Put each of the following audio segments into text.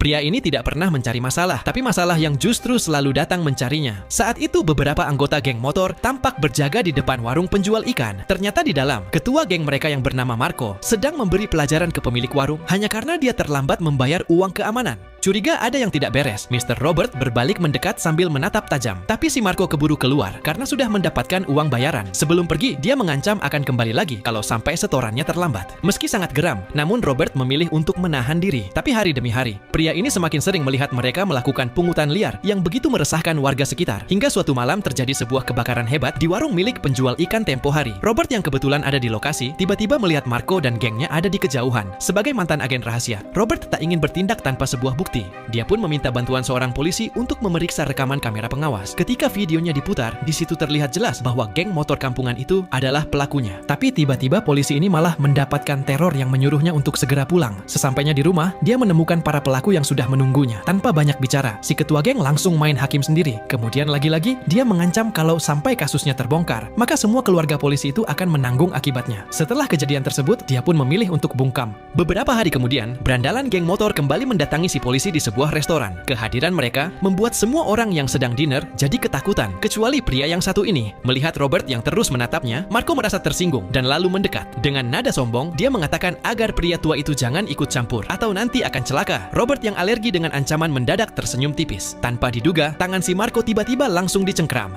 Pria ini tidak pernah mencari masalah, tapi masalah yang justru selalu datang mencarinya. Saat itu beberapa anggota geng motor tampak berjaga di depan warung penjual ikan. Ternyata di dalam, ketua geng mereka yang bernama Marco sedang memberi pelajaran ke pemilik warung hanya karena dia terlambat membayar uang keamanan. Curiga ada yang tidak beres. Mr. Robert berbalik mendekat sambil menatap tajam. Tapi si Marco keburu keluar karena sudah mendapatkan uang bayaran. Sebelum pergi, dia mengancam akan kembali lagi kalau sampai setorannya terlambat. Meski sangat geram, namun Robert memilih untuk menahan diri. Tapi hari demi hari, pria ini semakin sering melihat mereka melakukan pungutan liar yang begitu meresahkan warga sekitar. Hingga suatu malam terjadi sebuah kebakaran hebat di warung milik penjual ikan tempo hari. Robert yang kebetulan ada di lokasi, tiba-tiba melihat Marco dan gengnya ada di kejauhan. Sebagai mantan agen rahasia, Robert tak ingin bertindak tanpa sebuah bukti. Dia pun meminta bantuan seorang polisi untuk memeriksa rekaman kamera pengawas. Ketika videonya diputar, di situ terlihat jelas bahwa geng motor kampungan itu adalah pelakunya. Tapi tiba-tiba polisi ini malah mendapatkan teror yang menyuruhnya untuk segera pulang. Sesampainya di rumah, dia menemukan para pelaku yang sudah menunggunya. Tanpa banyak bicara, si ketua geng langsung main hakim sendiri. Kemudian lagi-lagi, dia mengancam kalau sampai kasusnya terbongkar, maka semua keluarga polisi itu akan menanggung akibatnya. Setelah kejadian tersebut, dia pun memilih untuk bungkam. Beberapa hari kemudian, berandalan geng motor kembali mendatangi si polisi di sebuah restoran. Kehadiran mereka membuat semua orang yang sedang dinner jadi ketakutan, kecuali pria yang satu ini. Melihat Robert yang terus menatapnya, Marco merasa tersinggung dan lalu mendekat. Dengan nada sombong, dia mengatakan agar pria tua itu jangan ikut campur atau nanti akan celaka. Robert yang alergi dengan ancaman mendadak tersenyum tipis. Tanpa diduga, tangan si Marco tiba-tiba langsung dicengkram.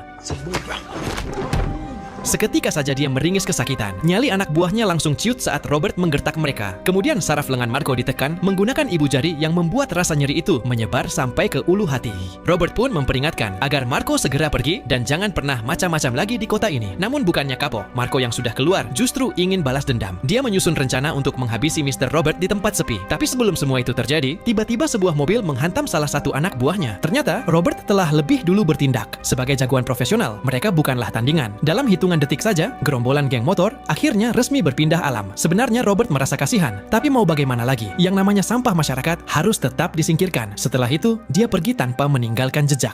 Seketika saja dia meringis kesakitan. Nyali anak buahnya langsung ciut saat Robert menggertak mereka. Kemudian saraf lengan Marco ditekan menggunakan ibu jari yang membuat rasa nyeri itu menyebar sampai ke ulu hati. Robert pun memperingatkan agar Marco segera pergi dan jangan pernah macam-macam lagi di kota ini. Namun bukannya kapok, Marco yang sudah keluar justru ingin balas dendam. Dia menyusun rencana untuk menghabisi Mr. Robert di tempat sepi. Tapi sebelum semua itu terjadi, tiba-tiba sebuah mobil menghantam salah satu anak buahnya. Ternyata Robert telah lebih dulu bertindak. Sebagai jagoan profesional, mereka bukanlah tandingan. Dalam hitungan detik saja, gerombolan geng motor akhirnya resmi berpindah alam. Sebenarnya Robert merasa kasihan, tapi mau bagaimana lagi? Yang namanya sampah masyarakat harus tetap disingkirkan. Setelah itu, dia pergi tanpa meninggalkan jejak.